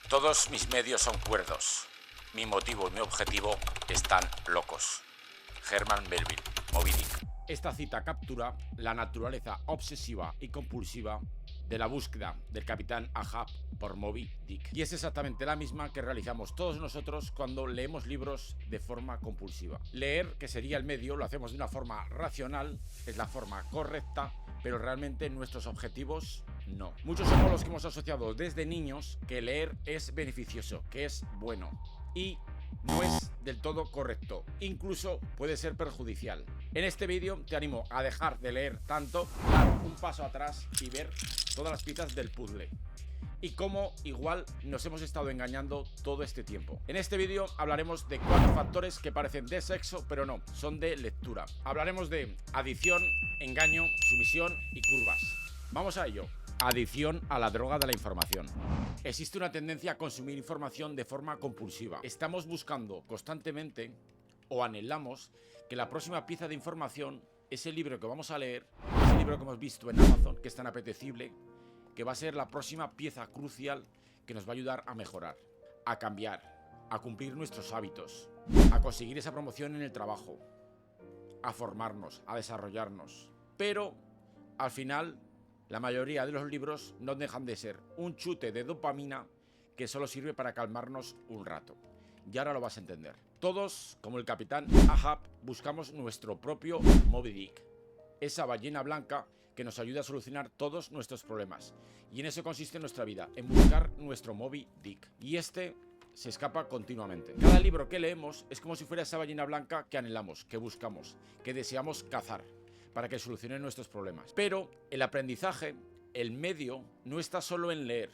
Todos mis medios son cuerdos. Mi motivo y mi objetivo están locos. Herman Melville, Moby Dick. Esta cita captura la naturaleza obsesiva y compulsiva de la búsqueda del capitán Ahab por Moby Dick. Y es exactamente la misma que realizamos todos nosotros cuando leemos libros de forma compulsiva. Leer, que sería el medio, lo hacemos de una forma racional, es la forma correcta, pero realmente nuestros objetivos no. Muchos somos los que hemos asociado desde niños que leer es beneficioso, que es bueno, y no es del todo correcto, incluso puede ser perjudicial. En este vídeo te animo a dejar de leer tanto, dar un paso atrás y ver todas las piezas del puzzle y cómo igual nos hemos estado engañando todo este tiempo. En este vídeo hablaremos de 4 factores que parecen de sexo, pero no, son de lectura. Hablaremos de adicción, engaño, sumisión y curvas. Vamos a ello. Adicción a la droga de la información. Existe una tendencia a consumir información de forma compulsiva. Estamos buscando constantemente o anhelamos que la próxima pieza de información, ese libro que vamos a leer, ese libro que hemos visto en Amazon, que es tan apetecible, que va a ser la próxima pieza crucial que nos va a ayudar a mejorar, a cambiar, a cumplir nuestros hábitos, a conseguir esa promoción en el trabajo, a formarnos, a desarrollarnos. Pero al final, la mayoría de los libros no dejan de ser un chute de dopamina que solo sirve para calmarnos un rato. Y ahora lo vas a entender. Todos, como el capitán Ahab, buscamos nuestro propio Moby Dick, esa ballena blanca que nos ayuda a solucionar todos nuestros problemas. Y en eso consiste nuestra vida, en buscar nuestro Moby Dick. Y este se escapa continuamente. Cada libro que leemos es como si fuera esa ballena blanca que anhelamos, que buscamos, que deseamos cazar, para que solucione nuestros problemas. Pero el aprendizaje, el medio, no está solo en leer,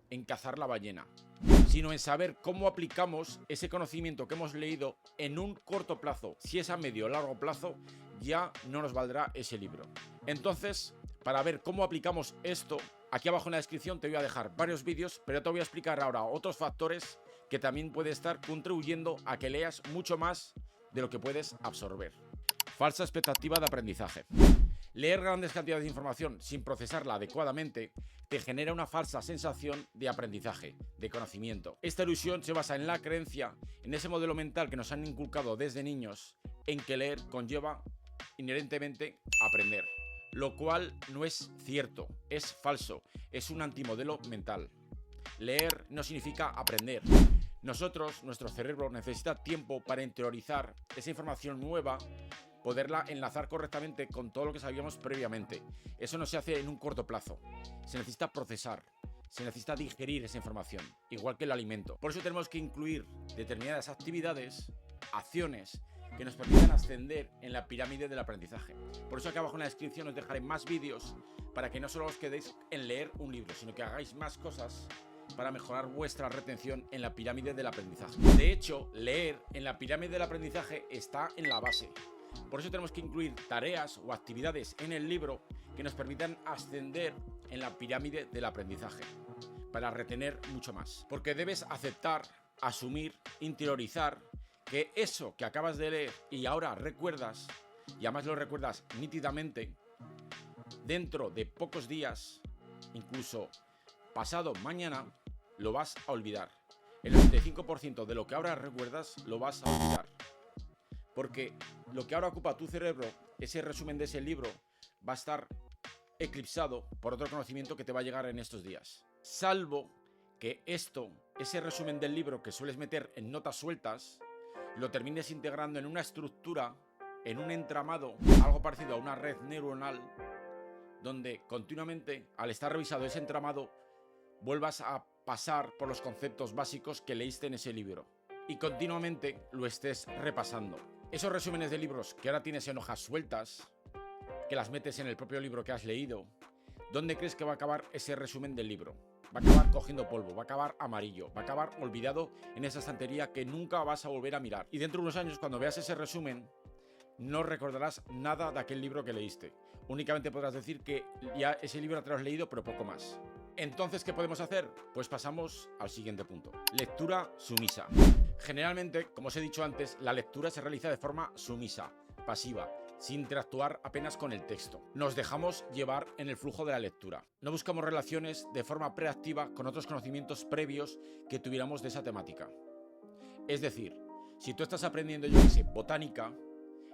en cazar la ballena, sino en saber cómo aplicamos ese conocimiento que hemos leído en un corto plazo. Si es a medio o largo plazo, ya no nos valdrá ese libro. Entonces, para ver cómo aplicamos esto, aquí abajo en la descripción te voy a dejar varios vídeos, pero te voy a explicar ahora otros factores que también pueden estar contribuyendo a que leas mucho más de lo que puedes absorber. Falsa expectativa de aprendizaje. Leer grandes cantidades de información sin procesarla adecuadamente te genera una falsa sensación de aprendizaje, de conocimiento. Esta ilusión se basa en la creencia, en ese modelo mental que nos han inculcado desde niños, en que leer conlleva inherentemente aprender, lo cual no es cierto, es falso, es un antimodelo mental. Leer no significa aprender. Nuestro cerebro necesita tiempo para interiorizar esa información nueva, poderla enlazar correctamente con todo lo que sabíamos previamente. Eso no se hace en un corto plazo. Se necesita procesar, se necesita digerir esa información, igual que el alimento. Por eso tenemos que incluir determinadas actividades, acciones, que nos permitan ascender en la pirámide del aprendizaje. Por eso aquí abajo en la descripción os dejaré más vídeos para que no solo os quedéis en leer un libro, sino que hagáis más cosas para mejorar vuestra retención en la pirámide del aprendizaje. De hecho, leer en la pirámide del aprendizaje está en la base. Por eso tenemos que incluir tareas o actividades en el libro que nos permitan ascender en la pirámide del aprendizaje, para retener mucho más. Porque debes aceptar, asumir, interiorizar que eso que acabas de leer y ahora recuerdas, y además lo recuerdas nítidamente, dentro de pocos días, incluso pasado mañana, lo vas a olvidar. El 95% de lo que ahora recuerdas lo vas a olvidar. Porque lo que ahora ocupa tu cerebro, ese resumen de ese libro, va a estar eclipsado por otro conocimiento que te va a llegar en estos días. Salvo que ese resumen del libro que sueles meter en notas sueltas, lo termines integrando en una estructura, en un entramado, algo parecido a una red neuronal, donde continuamente, al estar revisado ese entramado, vuelvas a pasar por los conceptos básicos que leíste en ese libro y continuamente lo estés repasando. Esos resúmenes de libros que ahora tienes en hojas sueltas, que las metes en el propio libro que has leído, ¿dónde crees que va a acabar ese resumen del libro? Va a acabar cogiendo polvo, va a acabar amarillo, va a acabar olvidado en esa estantería que nunca vas a volver a mirar. Y dentro de unos años, cuando veas ese resumen, no recordarás nada de aquel libro que leíste. Únicamente podrás decir que ya ese libro te lo has leído, pero poco más. Entonces, ¿qué podemos hacer? Pues pasamos al siguiente punto. Lectura sumisa. Generalmente, como os he dicho antes, la lectura se realiza de forma sumisa, pasiva. sin interactuar apenas con el texto. Nos dejamos llevar en el flujo de la lectura. No buscamos relaciones de forma preactiva con otros conocimientos previos que tuviéramos de esa temática. Es decir, si tú estás aprendiendo, yo qué sé, botánica,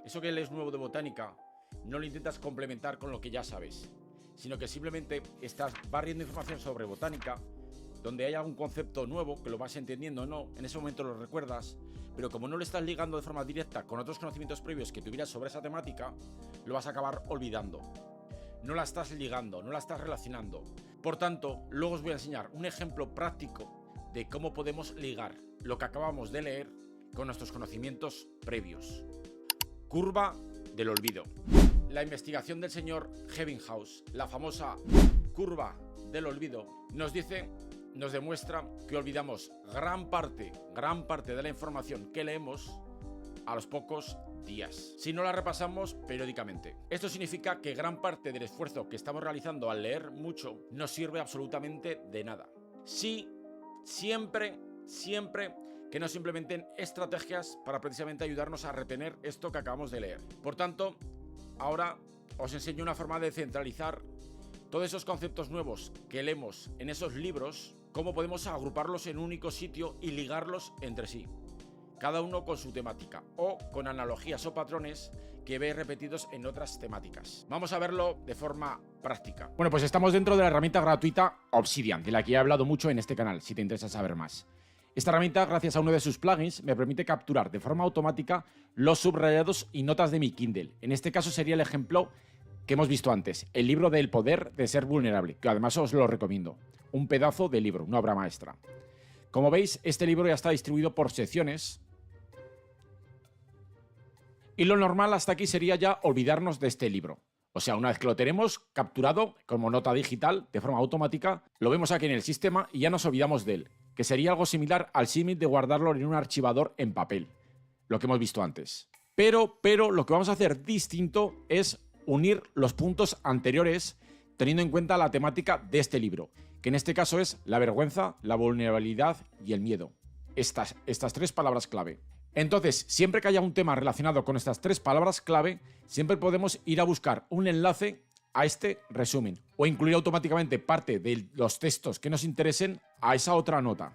eso que lees nuevo de botánica, no lo intentas complementar con lo que ya sabes, sino que simplemente estás barriendo información sobre botánica, donde hay algún concepto nuevo que lo vas entendiendo o no, en ese momento lo recuerdas, pero como no lo estás ligando de forma directa con otros conocimientos previos que tuvieras sobre esa temática, lo vas a acabar olvidando. No la estás ligando, no la estás relacionando. Por tanto, luego os voy a enseñar un ejemplo práctico de cómo podemos ligar lo que acabamos de leer con nuestros conocimientos previos. Curva del olvido. La investigación del señor Ebbinghaus, la famosa curva del olvido, nos demuestra que olvidamos gran parte de la información que leemos a los pocos días, si no la repasamos periódicamente. Esto significa que gran parte del esfuerzo que estamos realizando al leer mucho no sirve absolutamente de nada. Sí, siempre que nos implementen estrategias para precisamente ayudarnos a retener esto que acabamos de leer. Por tanto, ahora os enseño una forma de centralizar todos esos conceptos nuevos que leemos en esos libros, cómo podemos agruparlos en un único sitio y ligarlos entre sí, cada uno con su temática o con analogías o patrones que veis repetidos en otras temáticas. Vamos a verlo de forma práctica. Bueno, pues estamos dentro de la herramienta gratuita Obsidian, de la que he hablado mucho en este canal, si te interesa saber más. Esta herramienta, gracias a uno de sus plugins, me permite capturar de forma automática los subrayados y notas de mi Kindle. En este caso sería el ejemplo que hemos visto antes, el libro del poder de ser vulnerable, que además os lo recomiendo. Un pedazo de libro, una obra maestra. Como veis, este libro ya está distribuido por secciones. Y lo normal hasta aquí sería ya olvidarnos de este libro. O sea, una vez que lo tenemos capturado como nota digital de forma automática, lo vemos aquí en el sistema y ya nos olvidamos de él, que sería algo similar al símil de guardarlo en un archivador en papel, lo que hemos visto antes. Pero lo que vamos a hacer distinto es unir los puntos anteriores teniendo en cuenta la temática de este libro, que en este caso es la vergüenza, la vulnerabilidad y el miedo. Estas tres palabras clave. Entonces, siempre que haya un tema relacionado con estas tres palabras clave, siempre podemos ir a buscar un enlace a este resumen o incluir automáticamente parte de los textos que nos interesen a esa otra nota.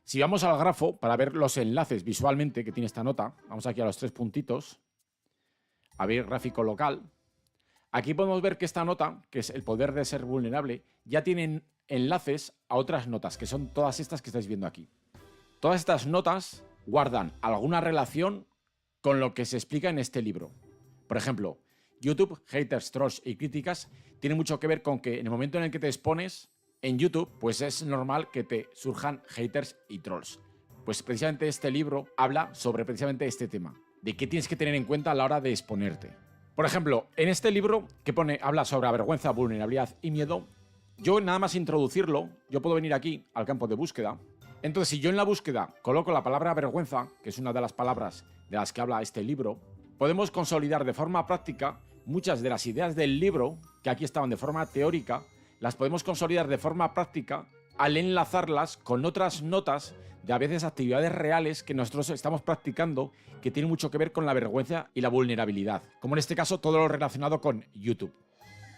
Si vamos al grafo para ver los enlaces visualmente que tiene esta nota, vamos aquí a los tres puntitos, a ver gráfico local. Aquí podemos ver que esta nota, que es el poder de ser vulnerable, ya tiene enlaces a otras notas, que son todas estas que estáis viendo aquí. Todas estas notas guardan alguna relación con lo que se explica en este libro. Por ejemplo, YouTube, haters, trolls y críticas tiene mucho que ver con que en el momento en el que te expones en YouTube, pues es normal que te surjan haters y trolls. Pues precisamente este libro habla sobre precisamente este tema, de qué tienes que tener en cuenta a la hora de exponerte. Por ejemplo, en este libro que habla sobre vergüenza, vulnerabilidad y miedo, yo nada más introducirlo, yo puedo venir aquí al campo de búsqueda. Entonces, si yo en la búsqueda coloco la palabra vergüenza, que es una de las palabras de las que habla este libro, podemos consolidar de forma práctica muchas de las ideas del libro, que aquí estaban de forma teórica, las podemos consolidar de forma práctica al enlazarlas con otras notas de a veces actividades reales que nosotros estamos practicando que tienen mucho que ver con la vergüenza y la vulnerabilidad, como en este caso todo lo relacionado con YouTube.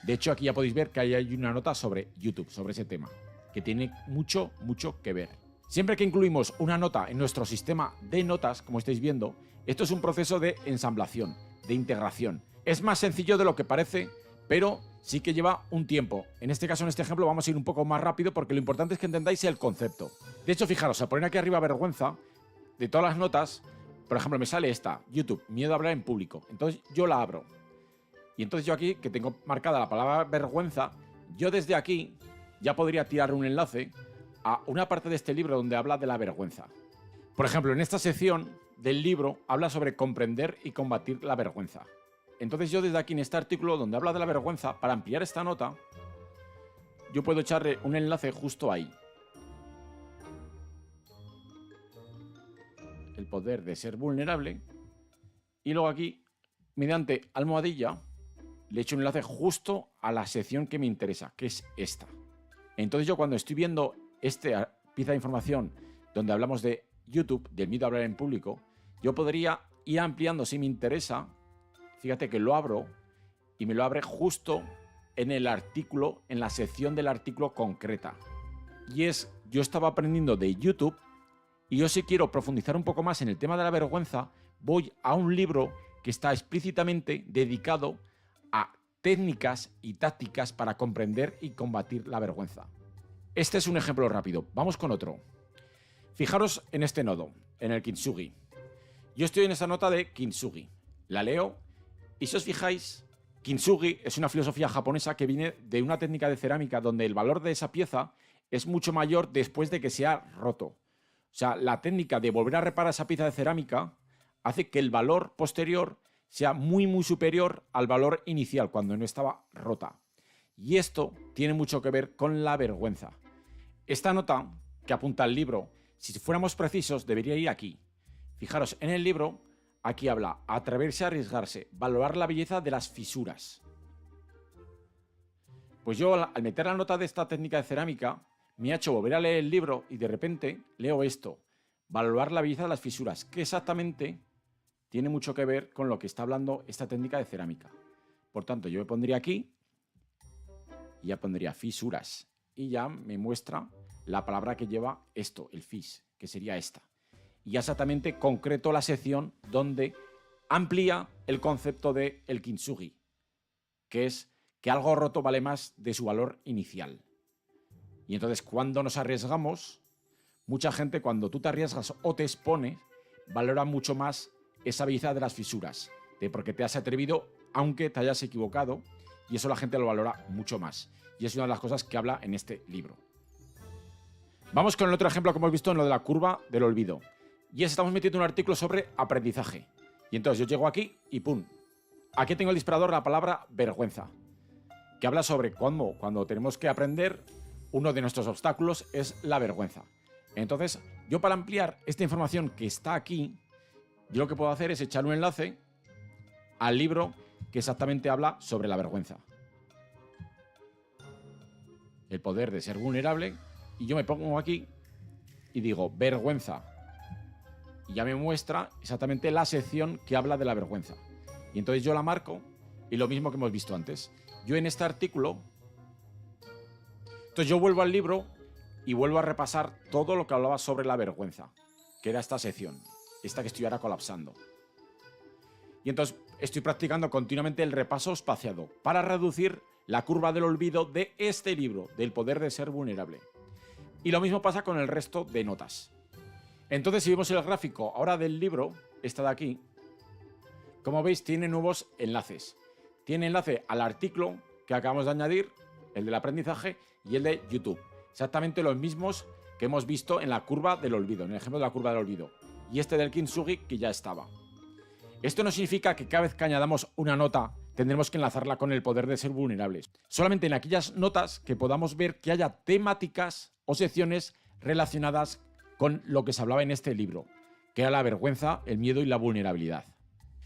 De hecho, aquí ya podéis ver que hay una nota sobre YouTube, sobre ese tema, que tiene mucho que ver. Siempre que incluimos una nota en nuestro sistema de notas, como estáis viendo, esto es un proceso de ensamblación, de integración. Es más sencillo de lo que parece, pero sí que lleva un tiempo. En este caso, en este ejemplo, vamos a ir un poco más rápido porque lo importante es que entendáis el concepto. De hecho, fijaros, al poner aquí arriba vergüenza, de todas las notas, por ejemplo, me sale esta, YouTube, miedo a hablar en público. Entonces yo la abro. Y entonces yo aquí, que tengo marcada la palabra vergüenza, yo desde aquí ya podría tirar un enlace a una parte de este libro donde habla de la vergüenza. Por ejemplo, en esta sección del libro habla sobre comprender y combatir la vergüenza. Entonces yo desde aquí en este artículo donde habla de la vergüenza, para ampliar esta nota, yo puedo echarle un enlace justo ahí. El poder de ser vulnerable. Y luego aquí, mediante almohadilla, le echo un enlace justo a la sección que me interesa, que es esta. Entonces yo cuando estoy viendo esta pieza de información donde hablamos de YouTube, del miedo a hablar en público, yo podría ir ampliando, si me interesa, fíjate que lo abro y me lo abre justo en el artículo, en la sección del artículo concreta. Y es, yo estaba aprendiendo de YouTube y yo si quiero profundizar un poco más en el tema de la vergüenza, voy a un libro que está explícitamente dedicado a técnicas y tácticas para comprender y combatir la vergüenza. Este es un ejemplo rápido. Vamos con otro. Fijaros en este nodo, en el kintsugi. Yo estoy en esta nota de kintsugi. La leo y si os fijáis, kintsugi es una filosofía japonesa que viene de una técnica de cerámica donde el valor de esa pieza es mucho mayor después de que se ha roto. O sea, la técnica de volver a reparar esa pieza de cerámica hace que el valor posterior sea muy superior al valor inicial cuando no estaba rota. Y esto tiene mucho que ver con la vergüenza. Esta nota que apunta al libro, si fuéramos precisos, debería ir aquí. Fijaros, en el libro, aquí habla atreverse a arriesgarse, valorar la belleza de las fisuras. Pues yo, al meter la nota de esta técnica de cerámica, me ha hecho volver a leer el libro y de repente leo esto, valorar la belleza de las fisuras, que exactamente tiene mucho que ver con lo que está hablando esta técnica de cerámica. Por tanto, yo me pondría aquí y ya pondría fisuras y ya me muestra la palabra que lleva esto, el fis, que sería esta. Y ya exactamente concreto la sección donde amplía el concepto de el kintsugi, que es que algo roto vale más de su valor inicial. Y entonces cuando nos arriesgamos, mucha gente cuando tú te arriesgas o te expones, valora mucho más esa belleza de las fisuras, de porque te has atrevido aunque te hayas equivocado, y eso la gente lo valora mucho más. Y es una de las cosas que habla en este libro. Vamos con el otro ejemplo que hemos visto en lo de la curva del olvido. Y es, estamos metiendo un artículo sobre aprendizaje. Y entonces yo llego aquí y ¡pum! Aquí tengo el disparador, la palabra vergüenza, que habla sobre cómo cuando tenemos que aprender, uno de nuestros obstáculos es la vergüenza. Entonces, yo para ampliar esta información que está aquí, yo lo que puedo hacer es echar un enlace al libro que exactamente habla sobre la vergüenza. El poder de ser vulnerable. Y yo me pongo aquí y digo vergüenza. Y ya me muestra exactamente la sección que habla de la vergüenza. Y entonces yo la marco y lo mismo que hemos visto antes. Yo en este artículo, entonces yo vuelvo al libro y vuelvo a repasar todo lo que hablaba sobre la vergüenza, que era esta sección, esta que estoy ahora colapsando. Y entonces estoy practicando continuamente el repaso espaciado para reducir la curva del olvido de este libro, del poder de ser vulnerable. Y lo mismo pasa con el resto de notas. Entonces, si vemos el gráfico ahora del libro, esta de aquí, como veis, tiene nuevos enlaces. Tiene enlace al artículo que acabamos de añadir, el del aprendizaje, y el de YouTube. Exactamente los mismos que hemos visto en la curva del olvido, en el ejemplo de la curva del olvido. Y este del kintsugi, que ya estaba. Esto no significa que cada vez que añadamos una nota tendremos que enlazarla con el poder de ser vulnerables. Solamente en aquellas notas que podamos ver que haya temáticas o secciones relacionadas con lo que se hablaba en este libro, que era la vergüenza, el miedo y la vulnerabilidad.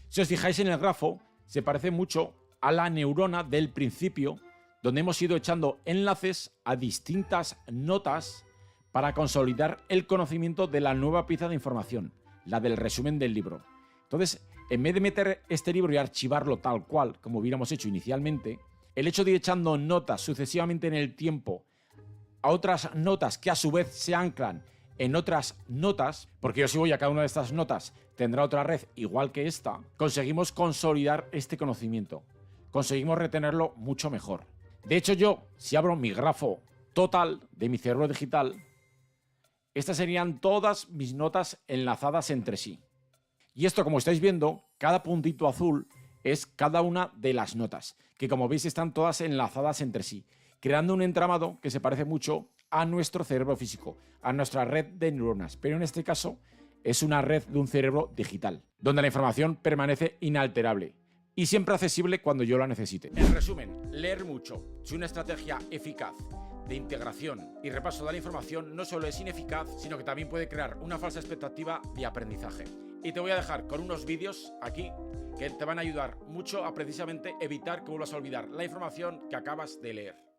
Si os fijáis en el grafo, se parece mucho a la neurona del principio, donde hemos ido echando enlaces a distintas notas para consolidar el conocimiento de la nueva pieza de información, la del resumen del libro. Entonces, en vez de meter este libro y archivarlo tal cual, como hubiéramos hecho inicialmente, el hecho de ir echando notas sucesivamente en el tiempo a otras notas que a su vez se anclan en otras notas, porque yo si voy a cada una de estas notas tendrá otra red igual que esta, conseguimos consolidar este conocimiento, conseguimos retenerlo mucho mejor. De hecho, yo, si abro mi grafo total de mi cerebro digital, estas serían todas mis notas enlazadas entre sí. Y esto, como estáis viendo, cada puntito azul es cada una de las notas, que como veis están todas enlazadas entre sí, creando un entramado que se parece mucho a nuestro cerebro físico, a nuestra red de neuronas, pero en este caso es una red de un cerebro digital, donde la información permanece inalterable y siempre accesible cuando yo la necesite. En resumen, leer mucho es una estrategia eficaz de integración y repaso de la información. No solo es ineficaz, sino que también puede crear una falsa expectativa de aprendizaje. Y te voy a dejar con unos vídeos aquí que te van a ayudar mucho a precisamente evitar que vuelvas a olvidar la información que acabas de leer.